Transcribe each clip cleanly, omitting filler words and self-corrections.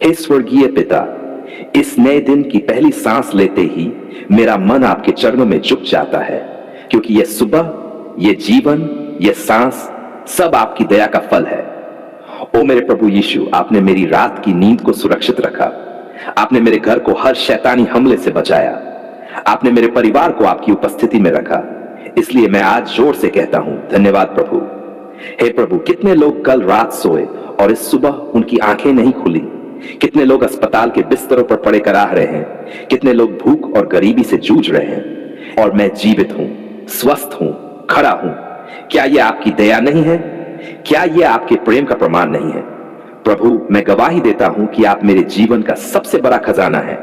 हे स्वर्गीय पिता, इस नए दिन की पहली सांस लेते ही मेरा मन आपके चरणों में झुक जाता है, क्योंकि यह सुबह, यह जीवन, यह सांस सब आपकी दया का फल है। ओ मेरे प्रभु यीशु, आपने मेरी रात की नींद को सुरक्षित रखा। आपने मेरे घर को हर शैतानी हमले से बचाया। आपने मेरे परिवार को आपकी उपस्थिति में रखा। इसलिए मैं आज जोर से कहता हूं, धन्यवाद प्रभु। हे प्रभु, कितने लोग कल रात सोए और इस सुबह उनकी आंखें नहीं खुली। कितने लोग अस्पताल के बिस्तरों पर पड़े कराह रहे हैं। कितने लोग भूख और गरीबी से जूझ रहे हैं, और मैं जीवित हूं, स्वस्थ हूं, खड़ा हूं। क्या यह आपकी दया नहीं है? क्या यह आपके प्रेम का प्रमाण नहीं है? प्रभु, मैं गवाही देता हूं कि आप मेरे जीवन का सबसे बड़ा खजाना है।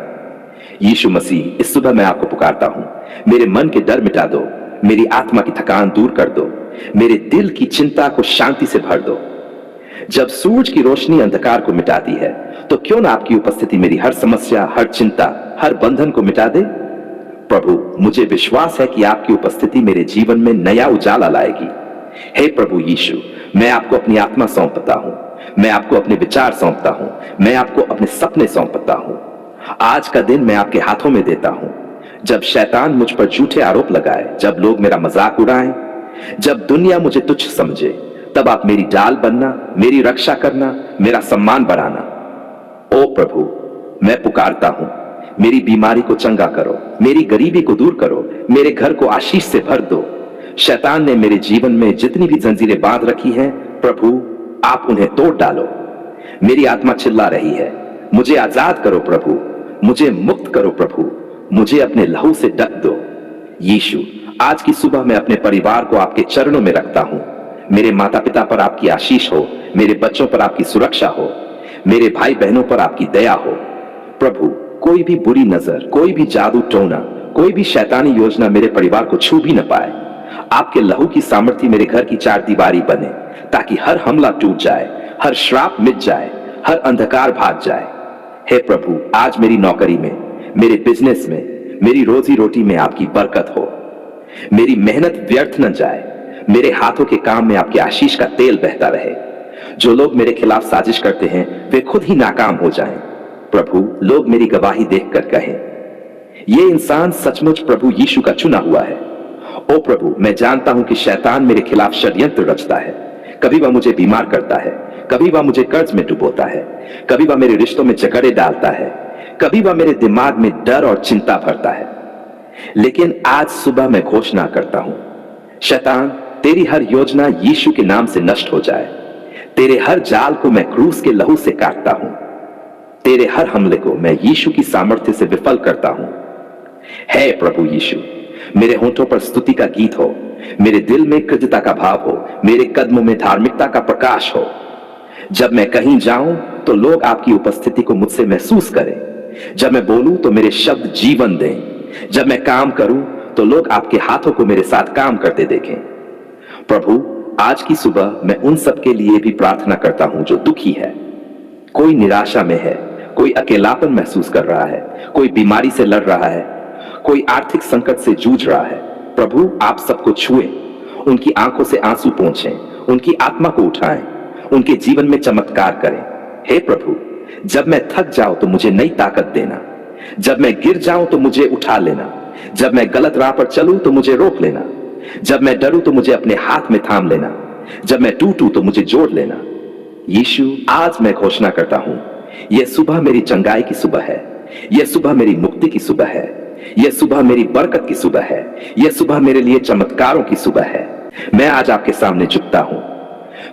यीशु मसीह, इस सुबह मैं आपको पुकारता हूं, मेरे मन के डर मिटा दो, मेरी आत्मा की थकान दूर कर दो, मेरे दिल की चिंता को शांति से भर दो। जब सूरज की रोशनी अंधकार को मिटाती है, तो क्यों ना आपकी उपस्थिति मेरी हर समस्या, हर चिंता, हर बंधन को मिटा दे। प्रभु, मुझे विश्वास है कि आपकी उपस्थिति मेरे जीवन में नया उजाला लाएगी। हे प्रभु यीशु, मैं आपको अपनी आत्मा सौंपता हूं, मैं आपको अपने विचार सौंपता हूं, मैं आपको अपने सपने सौंपता हूं। आज का दिन मैं आपके हाथों में देता हूं। जब शैतान मुझ पर झूठे आरोप लगाए, जब लोग मेरा मजाक उड़ाएं, जब दुनिया मुझे तुच्छ समझे, तब आप मेरी ढाल बनना, मेरी रक्षा करना, मेरा सम्मान बढ़ाना। ओ प्रभु, मैं पुकारता हूं, मेरी बीमारी को चंगा करो, मेरी गरीबी को दूर करो, मेरे घर को आशीष से भर दो। शैतान ने मेरे जीवन में जितनी भी जंजीरें बांध रखी हैं, प्रभु आप उन्हें तोड़ डालो। मेरी आत्मा चिल्ला रही है, मुझे आजाद करो प्रभु, मुझे मुक्त करो प्रभु, मुझे अपने लहू से ढक दो। यीशु, आज की सुबह मैं अपने परिवार को आपके चरणों में रखता हूं। मेरे माता पिता पर आपकी आशीष हो, मेरे बच्चों पर आपकी सुरक्षा हो, मेरे भाई बहनों पर आपकी दया हो। प्रभु, कोई भी बुरी नजर, कोई भी जादू टोना, कोई भी शैतानी योजना मेरे परिवार को छू भी न पाए। आपके लहू की सामर्थ्य मेरे घर की चार दीवारी बने, ताकि हर हमला टूट जाए, हर श्राप मिट जाए, हर अंधकार भाग जाए। हे प्रभु, आज मेरी नौकरी में, मेरे बिजनेस में, मेरी रोजी रोटी में आपकी बरकत हो। मेरी मेहनत व्यर्थ न जाए, मेरे हाथों के काम में आपके आशीष का तेल बहता रहे। जो लोग मेरे खिलाफ साजिश करते हैं, वे खुद ही नाकाम हो जाएं। प्रभु, लोग मेरी गवाही देखकर कहें, यह इंसान सचमुच प्रभु यीशु का चुना हुआ है। ओ प्रभु, मैं जानता हूं कि शैतान मेरे खिलाफ षड्यंत्र रचता है। कभी वह मुझे बीमार करता है, कभी वह मुझे कर्ज में डुबोता है, कभी वह मेरे रिश्तों में जकड़े डालता है, कभी वह मेरे दिमाग में डर और चिंता भरता है। लेकिन आज सुबह मैं घोषणा करता हूं, शैतान, तेरी हर योजना यीशु के नाम से नष्ट हो जाए। तेरे हर जाल को मैं क्रूस के लहू से काटता हूं। तेरे हर हमले को मैं यीशु की सामर्थ्य से विफल करता हूं। हे प्रभु यीशु, मेरे होंठों पर स्तुति का गीत हो, मेरे दिल में कृतज्ञता का भाव हो, मेरे कदमों में धार्मिकता का प्रकाश हो। जब मैं कहीं जाऊं तो लोग आपकी उपस्थिति को मुझसे महसूस करें। जब मैं बोलूं तो मेरे शब्द जीवन दें। जब मैं काम करूं तो लोग आपके हाथों को मेरे साथ काम करते देखें। प्रभु, आज की सुबह मैं उन सब के लिए भी प्रार्थना करता हूं जो दुखी है। कोई निराशा में है, कोई अकेलापन महसूस कर रहा है, कोई बीमारी से लड़ रहा है, कोई आर्थिक संकट से जूझ रहा है। प्रभु, आप सबको छुएं, उनकी आंखों से आंसू पोंछें, उनकी आत्मा को उठाएं, उनके जीवन में चमत्कार करें। हे प्रभु, जब मैं थक जाऊं तो मुझे नई ताकत देना। जब मैं गिर जाऊं तो मुझे उठा लेना। जब मैं गलत राह पर चलूं तो मुझे रोक लेना। जब मैं डरूं तो मुझे अपने हाथ में थाम लेना। जब मैं टूटूं तो मुझे जोड़ लेना। यीशु, आज मैं घोषणा करता हूं, यह सुबह मेरी चंगाई की सुबह है, यह सुबह मेरी मुक्ति की सुबह है, यह सुबह मेरी बरकत की सुबह है, यह सुबह मेरे लिए चमत्कारों की सुबह है। मैं आज आपके सामने झुकता हूं,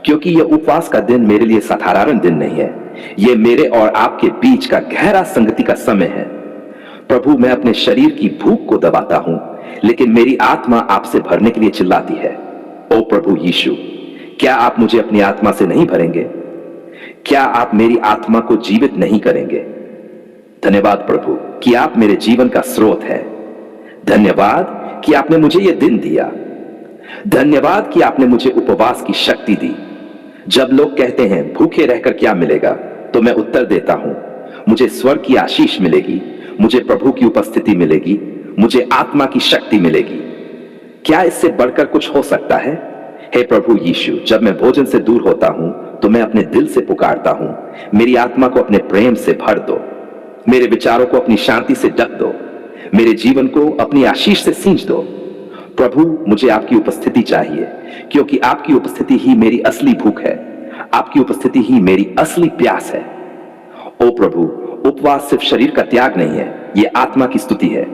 क्योंकि यह उपवास का दिन मेरे लिए साधारण दिन नहीं है। यह मेरे और आपके बीच का गहरा संगति का समय है। प्रभु, मैं अपने शरीर की भूख को दबाता हूं, लेकिन मेरी आत्मा आपसे भरने के लिए चिल्लाती है। ओ प्रभु यीशु, क्या आप मुझे अपनी आत्मा से नहीं भरेंगे? क्या आप मेरी आत्मा को जीवित नहीं करेंगे? धन्यवाद प्रभु कि आप मेरे जीवन का स्रोत है। धन्यवाद कि आपने मुझे यह दिन दिया। धन्यवाद कि आपने मुझे उपवास की शक्ति दी। जब लोग कहते हैं भूखे रहकर क्या मिलेगा, तो मैं उत्तर देता हूं, मुझे स्वर्ग की आशीष मिलेगी, मुझे प्रभु की उपस्थिति मिलेगी, मुझे आत्मा की शक्ति मिलेगी। क्या इससे बढ़कर कुछ हो सकता है? हे प्रभु यीशु, जब मैं भोजन से दूर होता हूं तो मैं अपने दिल से पुकारता हूं, मेरी आत्मा को अपने प्रेम से भर दो, मेरे विचारों को अपनी शांति से ढक दो, मेरे जीवन को अपनी आशीष से सींच दो। प्रभु, मुझे आपकी उपस्थिति चाहिए, क्योंकि आपकी उपस्थिति ही मेरी असली भूख है, आपकी उपस्थिति ही मेरी असली प्यास है। ओ प्रभु, उपवास सिर्फ शरीर का त्याग नहीं है, यह आत्मा की स्तुति है,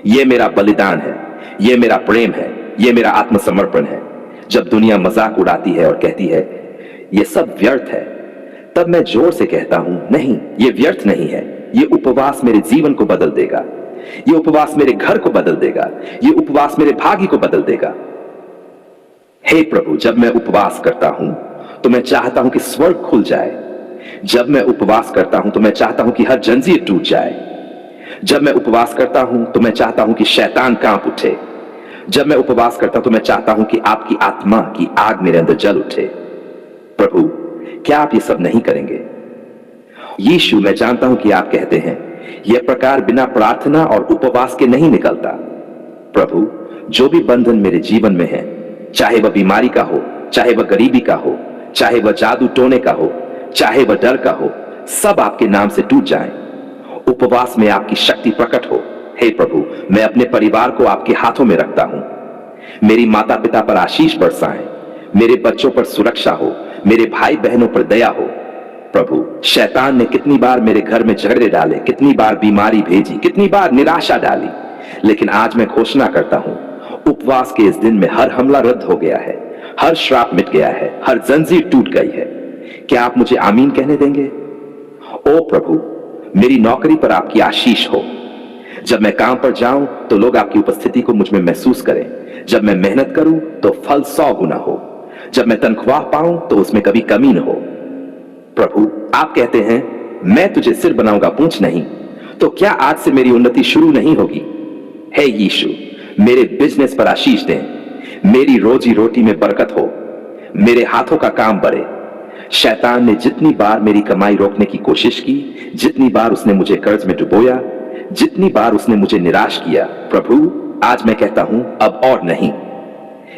यह मेरा बलिदान है, यह मेरा प्रेम है, यह मेरा आत्मसमर्पण है। जब दुनिया मजाक उड़ाती है और कहती है यह सब व्यर्थ है, तब मैं जोर से कहता हूं, नहीं, यह व्यर्थ नहीं है। यह उपवास मेरे जीवन को बदल देगा, यह उपवास मेरे घर को बदल देगा, यह उपवास मेरे भाग्य को बदल देगा। हे प्रभु, जब मैं उपवास करता हूं तो मैं चाहता हूं कि स्वर्ग खुल जाए। जब मैं उपवास करता हूं तो मैं चाहता हूं कि हर जंजीर टूट जाए। जब मैं उपवास करता हूं तो मैं चाहता हूं कि शैतान कांप उठे। जब मैं उपवास करता हूं तो मैं चाहता हूं कि आपकी आत्मा की आग मेरे अंदर जल उठे। प्रभु, क्या आप ये सब नहीं करेंगे? यीशु, मैं जानता हूं कि आप कहते हैं यह प्रकार बिना प्रार्थना और उपवास के नहीं निकलता। प्रभु, जो भी बंधन मेरे जीवन में है, चाहे वह बीमारी का हो, चाहे वह गरीबी का हो, चाहे वह जादू टोने का हो, चाहे वह डर का हो, सब आपके नाम से टूट जाएं। उपवास में आपकी शक्ति प्रकट हो। हे प्रभु, मैं अपने परिवार को आपके हाथों में रखता हूं। मेरी माता पिता पर आशीष बरसाएं, मेरे बच्चों पर सुरक्षा हो, मेरे भाई बहनों पर दया हो। प्रभु, शैतान ने कितनी बार मेरे घर में झगड़े डाले, कितनी बार बीमारी भेजी, कितनी बार निराशा डाली, लेकिन आज मैं घोषणा करता हूं, उपवास के इस दिन में हर हमला रद्द हो गया है, हर श्राप मिट गया है, हर जंजीर टूट गई है। क्या आप मुझे आमीन कहने देंगे? ओ प्रभु, मेरी नौकरी पर आपकी आशीष हो। जब मैं काम पर जाऊं तो लोग आपकी उपस्थिति को मुझ में महसूस करें। जब मैं मेहनत करूं तो फल 100 गुना हो। जब मैं तनख्वाह पाऊं तो उसमें कभी कमी न हो। प्रभु, आप कहते हैं मैं तुझे सिर बनाऊंगा, पूंछ नहीं। तो क्या आज से मेरी उन्नति शुरू नहीं होगी? हे यीशु, मेरे बिजनेस पर आशीष दें, मेरी रोजी रोटी में बरकत हो, मेरे हाथों का काम बढ़े। शैतान ने जितनी बार मेरी कमाई रोकने की कोशिश की, जितनी बार उसने मुझे कर्ज में डुबोया, जितनी बार उसने मुझे निराश किया, प्रभु, आज मैं कहता हूं अब और नहीं।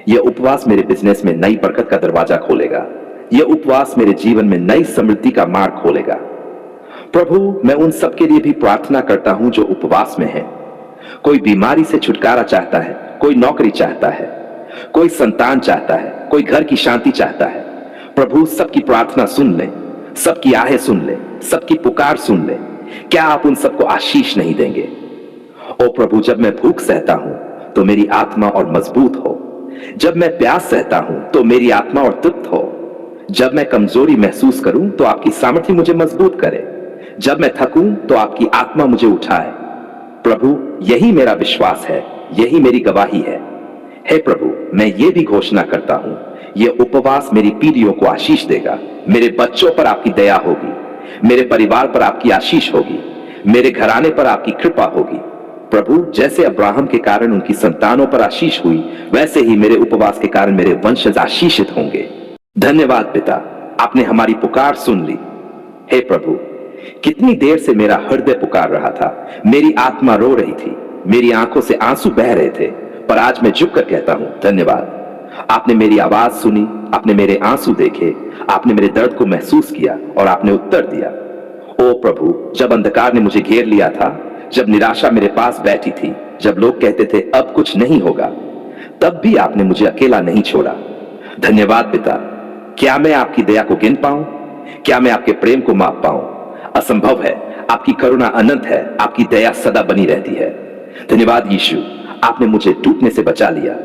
यह उपवास मेरे बिजनेस में नई बरकत का दरवाजा खोलेगा। यह उपवास मेरे जीवन में नई समृद्धि का मार्ग खोलेगा। प्रभु, मैं उन सब के लिए भी प्रार्थना करता हूं जो उपवास में हैं। कोई बीमारी से छुटकारा चाहता है, कोई नौकरी चाहता है, कोई संतान चाहता है, कोई घर की शांति चाहता है। प्रभु, सबकी प्रार्थना सुन ले, सबकी आहें सुन ले, सबकी पुकार सुन ले। क्या आप उन सबको आशीष नहीं देंगे? ओ प्रभु, जब मैं भूख सहता हूं तो मेरी आत्मा और मजबूत हो। जब मैं प्यास सहता हूं तो मेरी आत्मा और तृप्त हो। जब मैं कमजोरी महसूस करूं तो आपकी सामर्थ्य मुझे मजबूत करे। जब मैं थकूं तो आपकी आत्मा मुझे उठाए। प्रभु, यही मेरा विश्वास है, यही मेरी गवाही है। हे प्रभु, मैं ये भी घोषणा करता हूं, यह उपवास मेरी पीढ़ियों को आशीष देगा। मेरे बच्चों पर आपकी दया होगी, मेरे परिवार पर आपकी आशीष होगी, मेरे घराने पर आपकी कृपा होगी। प्रभु, जैसे अब्राहम के कारण उनकी संतानों पर आशीष हुई, वैसे ही मेरे उपवास के कारण मेरे वंशज आशीषित होंगे। धन्यवाद पिता, आपने हमारी पुकार सुन ली। हे प्रभु, कितनी देर से मेरा हृदय पुकार रहा था, मेरी आत्मा रो रही थी, मेरी आंखों से आंसू बह रहे थे, पर आज मैं झुककर कहता हूं धन्यवाद। आपने मेरी आवाज सुनी, आपने मेरे आंसू देखे, आपने मेरे दर्द को महसूस किया और आपने उत्तर दिया। ओ प्रभु, जब अंधकार ने मुझे घेर लिया था, जब निराशा मेरे पास बैठी थी, जब लोग कहते थे अब कुछ नहीं होगा, तब भी आपने मुझे अकेला नहीं छोड़ा। धन्यवाद पिता। क्या मैं आपकी दया को गिन पाऊं? क्या मैं आपके प्रेम को माप पाऊं? असंभव है। आपकी करुणा अनंत है, आपकी दया सदा बनी रहती है। धन्यवाद यीशु, आपने मुझे टूटने से बचा लिया।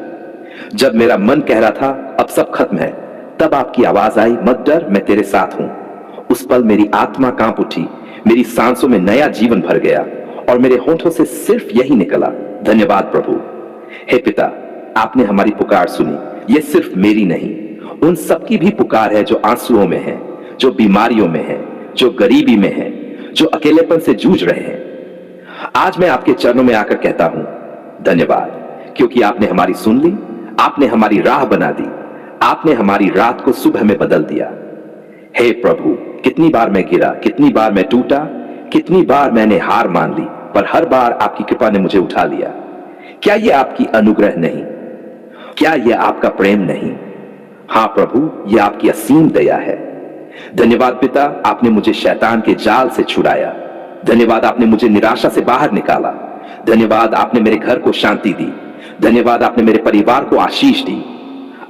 जब मेरा मन कह रहा था अब सब खत्म है, तब आपकी आवाज आई, मत डर, मैं तेरे साथ हूं। उस पल मेरी आत्मा कांप उठी, मेरी सांसों में नया जीवन भर गया और मेरे होठों से सिर्फ यही निकला, धन्यवाद प्रभु। हे पिता, आपने हमारी पुकार सुनी। यह सिर्फ मेरी नहीं, उन सबकी भी पुकार है जो आंसुओं में है, जो बीमारियों में है, जो गरीबी में है, जो अकेलेपन से जूझ रहे हैं। आज मैं आपके चरणों में आकर कहता हूं धन्यवाद, क्योंकि आपने हमारी सुन ली, आपने हमारी राह बना दी, आपने हमारी रात को सुबह में बदल दिया। हे प्रभु, कितनी बार मैं गिरा, कितनी बार मैं टूटा, कितनी बार मैंने हार मान ली, पर हर बार आपकी कृपा ने मुझे उठा लिया। क्या यह आपकी अनुग्रह नहीं? क्या यह आपका प्रेम नहीं? हाँ प्रभु, यह आपकी असीम दया है। धन्यवाद पिता, आपने मुझे शैतान के जाल से छुड़ाया। धन्यवाद, आपने मुझे निराशा से बाहर निकाला। धन्यवाद, आपने मेरे घर को शांति दी। धन्यवाद, आपने मेरे परिवार को आशीष दी।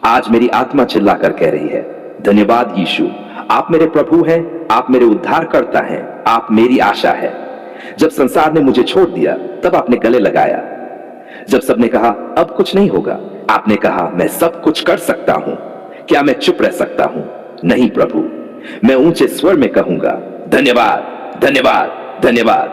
आज मेरी आत्मा चिल्लाकर कह रही है, धन्यवाद यीशु, आप मेरे प्रभु हैं, आप मेरे उद्धारकर्ता हैं, आप मेरी आशा है। जब संसार ने मुझे छोड़ दिया, तब आपने गले लगाया। जब सबने कहा अब कुछ नहीं होगा, आपने कहा मैं सब कुछ कर सकता हूं। क्या मैं चुप रह सकता हूं? नहीं प्रभु, मैं ऊंचे स्वर में कहूंगा, धन्यवाद, धन्यवाद, धन्यवाद।